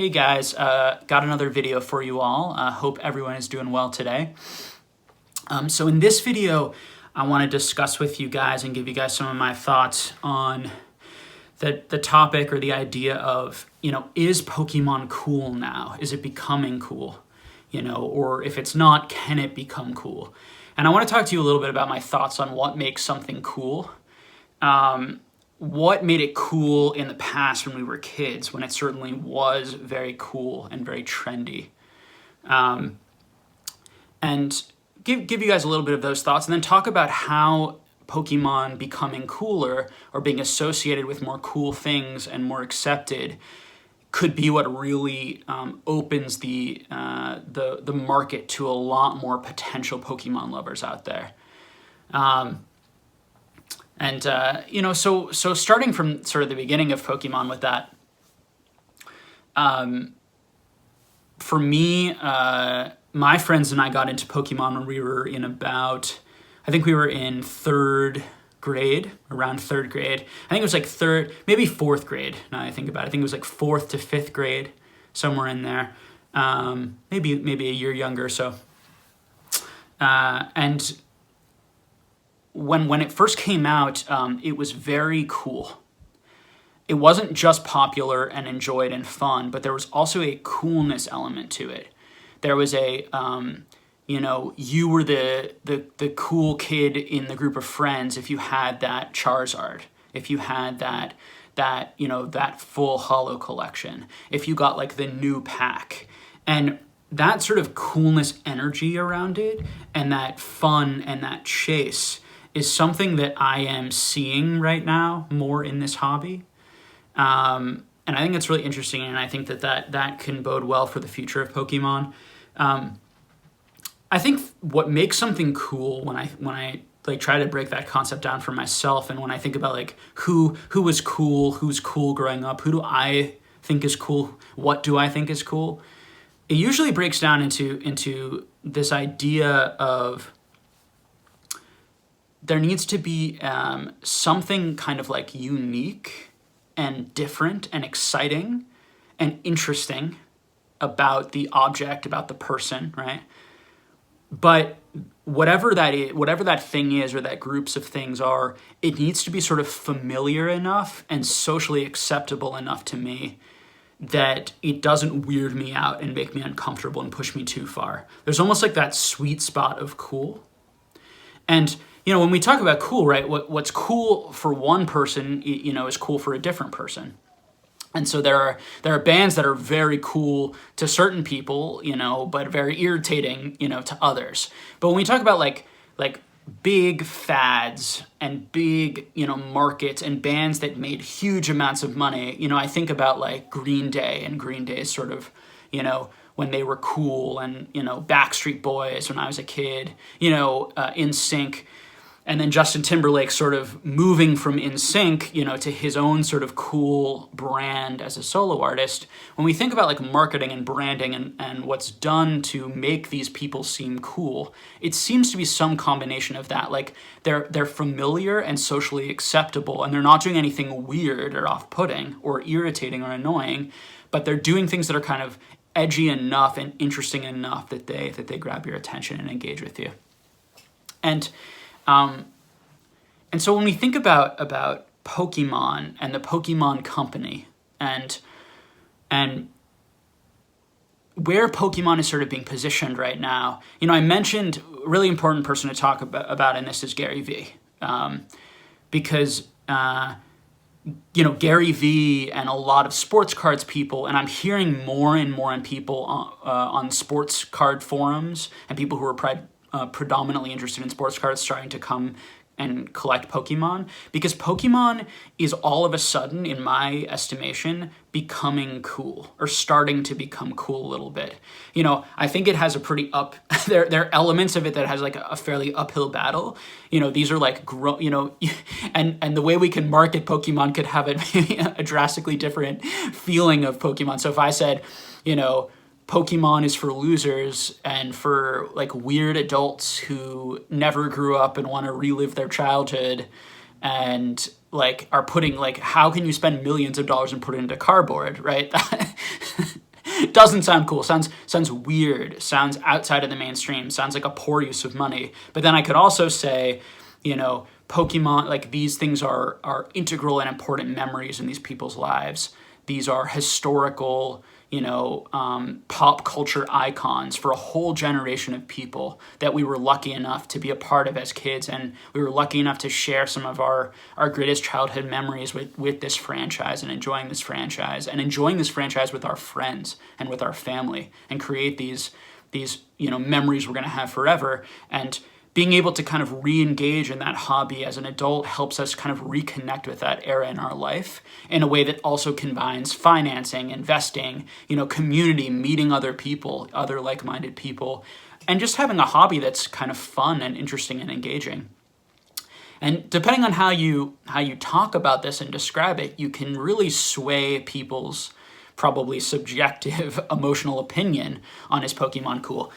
Hey guys, got another video for you all. Hope everyone is doing well today. So in this video, I want to discuss with you guys and give you guys some of my thoughts on the topic or the idea of, is Pokemon cool now? Is it becoming cool? Or if it's not, can it become cool? And I want to talk to you a little bit about my thoughts on what makes something cool. What made it cool in the past when we were kids, when it certainly was very cool and very trendy. And give you guys a little bit of those thoughts, and then talk about how Pokemon becoming cooler or being associated with more cool things and more accepted could be what really opens the market to a lot more potential Pokemon lovers out there. So starting from sort of the beginning of Pokemon with that, for me, my friends and I got into Pokemon when we were in I think we were in third grade, around third grade. I think it was like maybe fourth grade, now that I think about it. I think it was like fourth to fifth grade, somewhere in there. Maybe a year younger or so. And when it first came out, it was very cool. It wasn't just popular and enjoyed and fun, but there was also a coolness element to it. There was you were the cool kid in the group of friends if you had that Charizard, if you had that full holo collection, if you got like the new pack. And that sort of coolness energy around it and that fun and that chase is something that I am seeing right now more in this hobby. And I think it's really interesting, and I think that can bode well for the future of Pokemon. I think what makes something cool when I like try to break that concept down for myself, and when I think about like who was cool, who's cool growing up, who do I think is cool, what do I think is cool, it usually breaks down into this idea of there needs to be something kind of like unique and different and exciting and interesting about the object, about the person, right? But whatever that thing is, or that groups of things are, it needs to be sort of familiar enough and socially acceptable enough to me that it doesn't weird me out and make me uncomfortable and push me too far. There's almost like that sweet spot of cool. And when we talk about cool, right, what's cool for one person, is cool for a different person. And so there are bands that are very cool to certain people, but very irritating, to others. But when we talk about like big fads and big, markets and bands that made huge amounts of money, I think about like Green Day and Green Day's sort of, when they were cool, and, Backstreet Boys when I was a kid, NSYNC. And then Justin Timberlake sort of moving from NSYNC, to his own sort of cool brand as a solo artist. When we think about like marketing and branding and what's done to make these people seem cool, it seems to be some combination of that. Like they're familiar and socially acceptable, and they're not doing anything weird or off-putting or irritating or annoying, but they're doing things that are kind of edgy enough and interesting enough that they grab your attention and engage with you. And so when we think about Pokemon and the Pokemon Company and where Pokemon is sort of being positioned right now, I mentioned a really important person to talk about in this is Gary Vee, because Gary Vee and a lot of sports cards people, and I'm hearing more and more on people on sports card forums and people who are predominantly interested in sports cards starting to come and collect Pokemon, because Pokemon is all of a sudden, in my estimation, becoming cool, or starting to become cool a little bit. I think it has a pretty there are elements of it that has like a fairly uphill battle. These are like and the way we can market Pokemon could have a drastically different feeling of Pokemon. So if I said, Pokemon is for losers and for like weird adults who never grew up and want to relive their childhood and like are putting like, how can you spend millions of dollars and put it into cardboard, right? doesn't sound cool. Sounds weird. Sounds outside of the mainstream. Sounds like a poor use of money. But then I could also say, Pokemon, like these things are integral and important memories in these people's lives. These are historical, pop culture icons for a whole generation of people that we were lucky enough to be a part of as kids. And we were lucky enough to share some of our greatest childhood memories with this franchise and enjoying this franchise with our friends and with our family and create these memories we're going to have forever. And being able to kind of re-engage in that hobby as an adult helps us kind of reconnect with that era in our life in a way that also combines financing, investing, community, meeting other people, other like-minded people, and just having a hobby that's kind of fun and interesting and engaging. And depending on how you talk about this and describe it, you can really sway people's probably subjective emotional opinion on is Pokemon cool.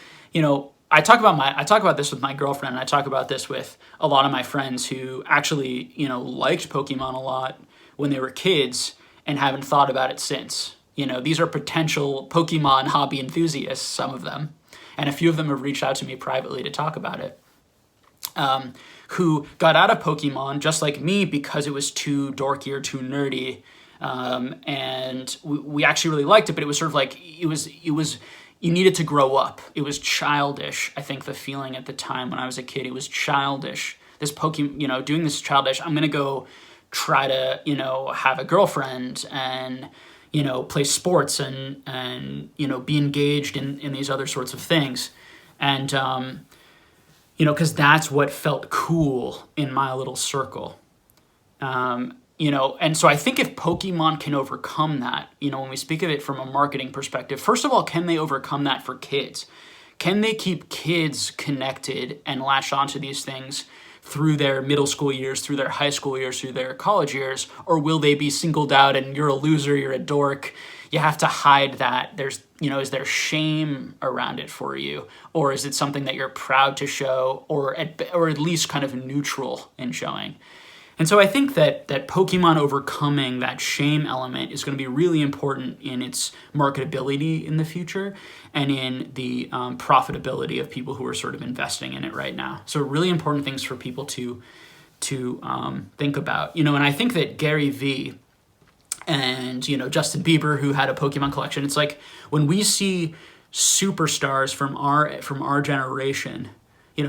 I talk about this with my girlfriend, and I talk about this with a lot of my friends who actually, liked Pokemon a lot when they were kids and haven't thought about it since. These are potential Pokemon hobby enthusiasts, some of them, and a few of them have reached out to me privately to talk about it, who got out of Pokemon just like me because it was too dorky or too nerdy, and we actually really liked it, but it was sort of like, it was you needed to grow up. It was childish. I think the feeling at the time when I was a kid, it was childish. This Pokemon, doing this childish, I'm going to go try to, have a girlfriend and, play sports and be engaged in these other sorts of things. And, because that's what felt cool in my little circle. And so I think if Pokemon can overcome that, when we speak of it from a marketing perspective, first of all, can they overcome that for kids? Can they keep kids connected and latch onto these things through their middle school years, through their high school years, through their college years? Or will they be singled out and you're a loser, you're a dork, you have to hide that? Is there shame around it for you? Or is it something that you're proud to show or at least kind of neutral in showing? And so I think that Pokemon overcoming that shame element is going to be really important in its marketability in the future and in the profitability of people who are sort of investing in it right now. So really important things for people to think about. And I think that Gary Vee and, Justin Bieber, who had a Pokemon collection, it's like when we see superstars from our generation.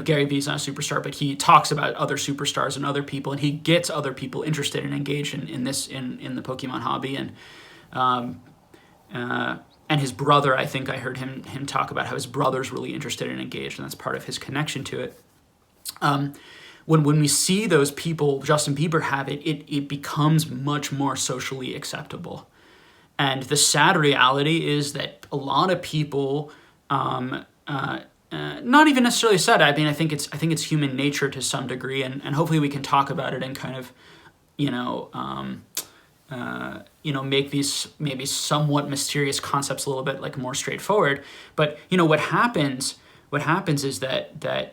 Gary Vee's not a superstar, but he talks about other superstars and other people, and he gets other people interested and engaged in the Pokemon hobby. And his brother, I think I heard him talk about how his brother's really interested and engaged, and that's part of his connection to it. When we see those people, Justin Bieber have it becomes much more socially acceptable. And the sad reality is that a lot of people, not even necessarily sad. I mean, I think it's human nature to some degree, and hopefully we can talk about it and kind of, make these maybe somewhat mysterious concepts a little bit like more straightforward. But what happens is that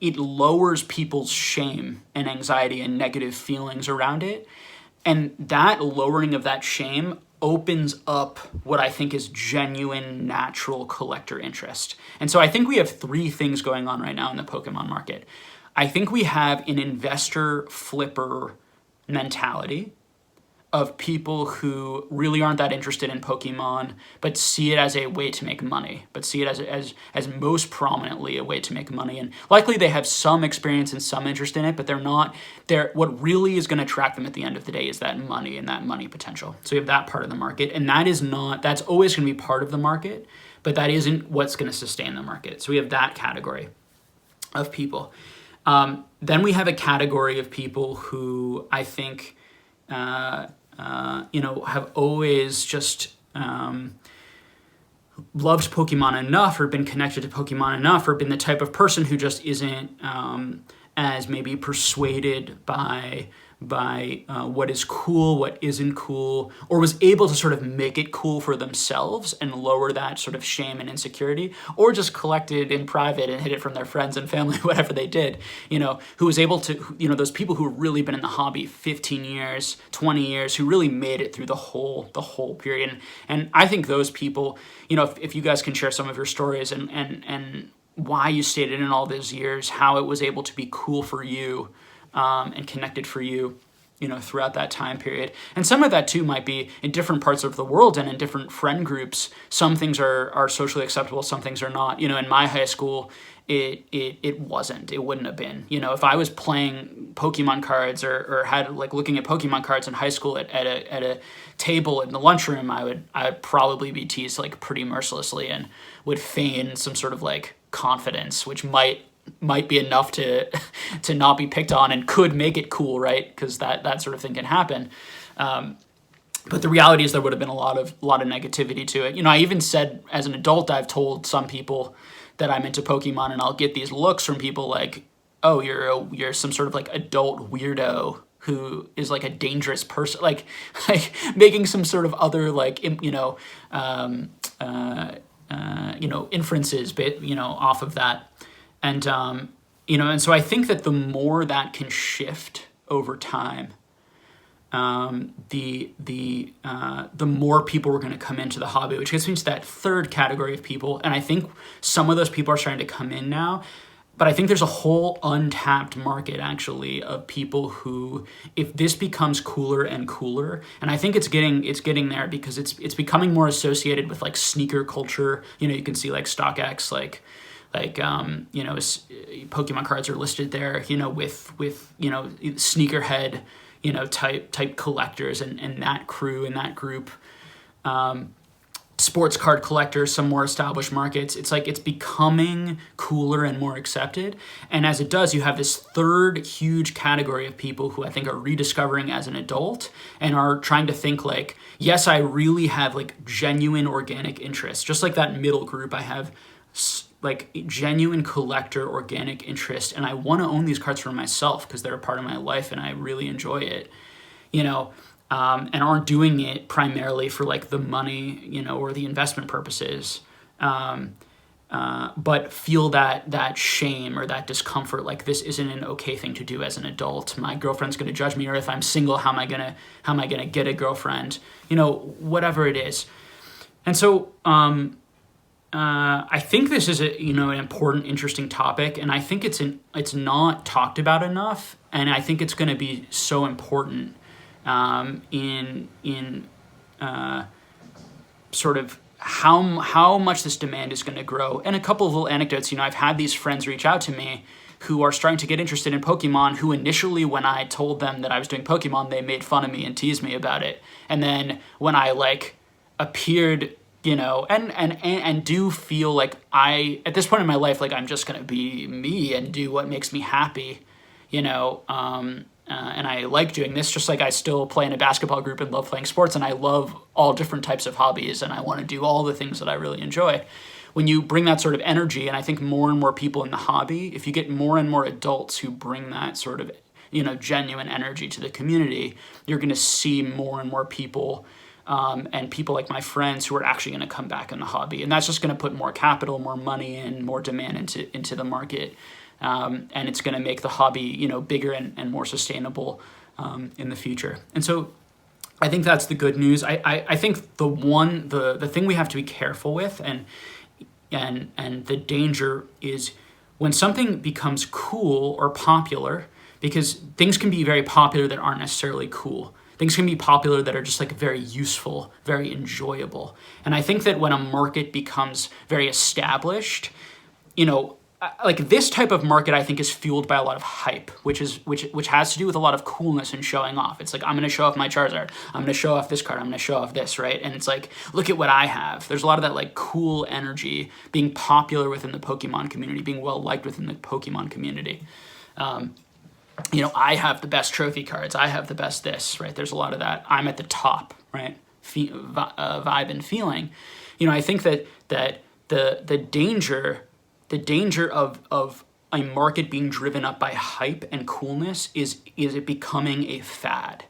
it lowers people's shame and anxiety and negative feelings around it, and that lowering of that shame opens up what I think is genuine, natural collector interest. And so I think we have three things going on right now in the Pokemon market. I think we have an investor flipper mentality of people who really aren't that interested in Pokemon, but see it as a way to make money, but see it as most prominently a way to make money. And likely they have some experience and some interest in it, but what really is going to attract them at the end of the day is that money and that money potential. So we have that part of the market, and that's always going to be part of the market, but that isn't what's going to sustain the market. So we have that category of people. Then we have a category of people who I think have always just loved Pokemon enough or been connected to Pokemon enough or been the type of person who just isn't as maybe persuaded by what is cool, what isn't cool, or was able to sort of make it cool for themselves and lower that sort of shame and insecurity, or just collected in private and hid it from their friends and family, whatever they did, who was able to, those people who have really been in the hobby 15 years, 20 years, who really made it through the whole period. And I think those people, if you guys can share some of your stories and why you stayed in all those years, how it was able to be cool for you, and connected for you, throughout that time period. And some of that too might be in different parts of the world and in different friend groups. Some things are socially acceptable, some things are not. In my high school, it wasn't. It wouldn't have been. If I was playing Pokemon cards or had looking at Pokemon cards in high school at a table in the lunchroom, I'd probably be teased pretty mercilessly and would feign some sort of confidence, which might be enough to not be picked on and could make it cool, right? Because that sort of thing can happen. But the reality is there would have been a lot of negativity to it. I even said as an adult, I've told some people that I'm into Pokemon, and I'll get these looks from people like, "Oh, you're some sort of adult weirdo who is a dangerous person," like making some sort of other inferences, off of that. And, and so I think that the more that can shift over time, the more people are going to come into the hobby, which gets me to that third category of people. And I think some of those people are starting to come in now, but I think there's a whole untapped market actually of people who, if this becomes cooler and cooler, and I think it's getting there because it's becoming more associated with sneaker culture. You can see StockX, Pokemon cards are listed there, with sneakerhead, type collectors and that crew and that group. Sports card collectors, some more established markets. It's becoming cooler and more accepted. And as it does, you have this third huge category of people who I think are rediscovering as an adult and are trying to think yes, I really have genuine organic interest. Just like that middle group, I have genuine collector organic interest, and I want to own these cards for myself because they're a part of my life and I really enjoy it, and aren't doing it primarily for the money, or the investment purposes, but feel that shame or that discomfort, this isn't an okay thing to do as an adult. My girlfriend's going to judge me, or if I'm single, how am I gonna get a girlfriend, whatever it is. And so I think this is an important, interesting topic, and I think it's not talked about enough, and I think it's going to be so important in sort of how much this demand is going to grow. And a couple of little anecdotes. I've had these friends reach out to me who are starting to get interested in Pokemon, who initially, when I told them that I was doing Pokemon, they made fun of me and teased me about it, and then when I appeared, and do feel I, at this point in my life, I'm just going to be me and do what makes me happy, and I like doing this, just like I still play in a basketball group and love playing sports, and I love all different types of hobbies, and I want to do all the things that I really enjoy. When you bring that sort of energy, and I think more and more people in the hobby, if you get more and more adults who bring that sort of, genuine energy to the community, you're going to see more and more people, and people like my friends who are actually going to come back in the hobby. And that's just going to put more capital, more money, and more demand into the market. And it's going to make the hobby, bigger and more sustainable in the future. And so I think that's the good news. I think the thing we have to be careful with and the danger is when something becomes cool or popular, because things can be very popular that aren't necessarily cool. Things can be popular that are just very useful, very enjoyable. And I think that when a market becomes very established, this type of market, I think, is fueled by a lot of hype, which has to do with a lot of coolness and showing off. It's I'm going to show off my Charizard. I'm going to show off this card. I'm going to show off this, right? And it's look at what I have. There's a lot of that cool energy being popular within the Pokemon community, being well liked within the Pokemon community. I have the best trophy cards. I have the best this, right? There's a lot of that. I'm at the top, right? Vibe and feeling. I think that the danger of a market being driven up by hype and coolness? Is it becoming a fad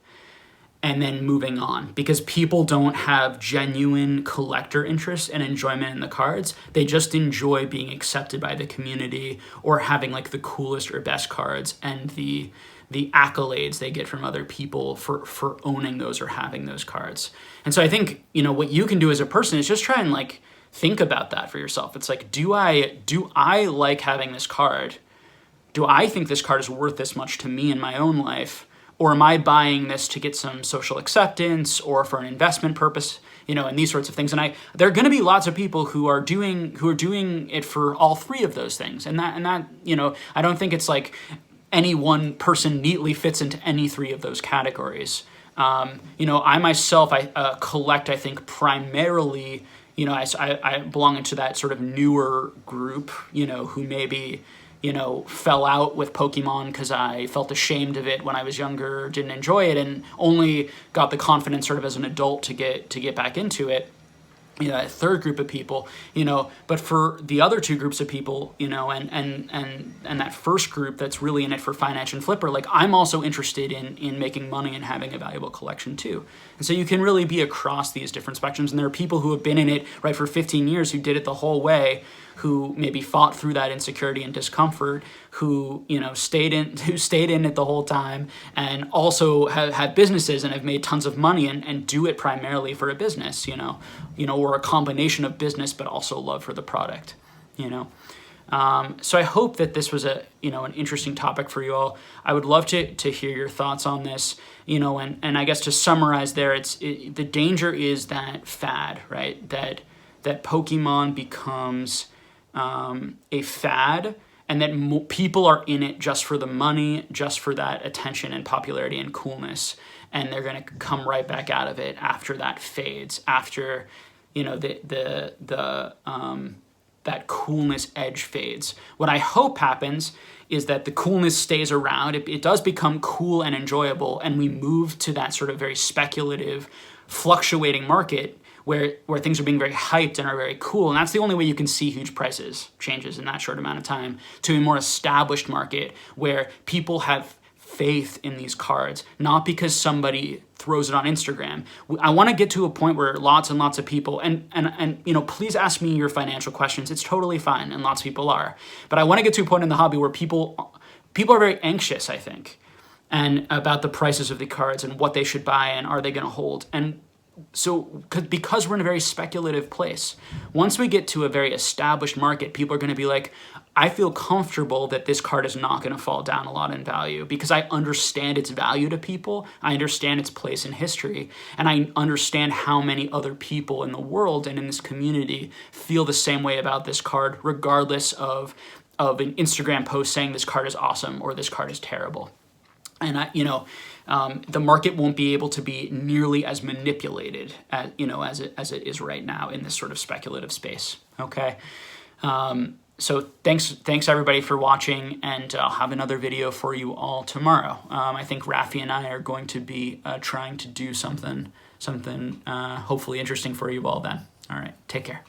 and then moving on? Because people don't have genuine collector interest and enjoyment in the cards. They just enjoy being accepted by the community or having like the coolest or best cards and the accolades they get from other people for owning those or having those cards. And so I think, you know, what you can do as a person is just try and like think about that for yourself. It's like, do I like having this card? Do I think this card is worth this much to me in my own life? Or am I buying this to get some social acceptance or for an investment purpose, you know, and these sorts of things? And there are going to be lots of people who are doing it for all three of those things. And that, you know, I don't think it's like any one person neatly fits into any three of those categories. You know, I myself, I collect, I think, primarily, you know, I belong into that sort of newer group, you know, who maybe, you know, fell out with Pokemon because I felt ashamed of it when I was younger, didn't enjoy it, and only got the confidence sort of as an adult to get back into it. You know, that third group of people, you know, but for the other two groups of people, you know, and that first group that's really in it for finance and flipper, like I'm also interested in making money and having a valuable collection too. And so you can really be across these different spectrums. And there are people who have been in it, right, for 15 years, who did it the whole way, who maybe fought through that insecurity and discomfort, who, you know, stayed in it the whole time, and also have had businesses and have made tons of money and do it primarily for a business, you know, or a combination of business but also love for the product, you know. So I hope that this was an interesting topic for you all. I would love to hear your thoughts on this, you know, and I guess to summarize there, the danger is that fad, right? That Pokemon becomes a fad, and that people are in it just for the money, just for that attention and popularity and coolness, and they're going to come right back out of it after that fades, after, you know, that coolness edge fades. What I hope happens is that the coolness stays around. It does become cool and enjoyable, and we move to that sort of very speculative, fluctuating market where things are being very hyped and are very cool. And that's the only way you can see huge prices changes in that short amount of time, to a more established market where people have faith in these cards, not because somebody throws it on Instagram. I want to get to a point where lots and lots of people, and you know, please ask me your financial questions. It's totally fine, and lots of people are. But I want to get to a point in the hobby where people are very anxious, I think, and about the prices of the cards and what they should buy and are they going to hold. And so because we're in a very speculative place, once we get to a very established market, people are going to be like, I feel comfortable that this card is not going to fall down a lot in value because I understand its value to people, I understand its place in history, and I understand how many other people in the world and in this community feel the same way about this card, regardless of an Instagram post saying this card is awesome or this card is terrible. And the market won't be able to be nearly as manipulated as it is right now in this sort of speculative space. Okay, so thanks everybody for watching, and I'll have another video for you all tomorrow. I think Rafi and I are going to be trying to do something hopefully interesting for you all then. All right, take care.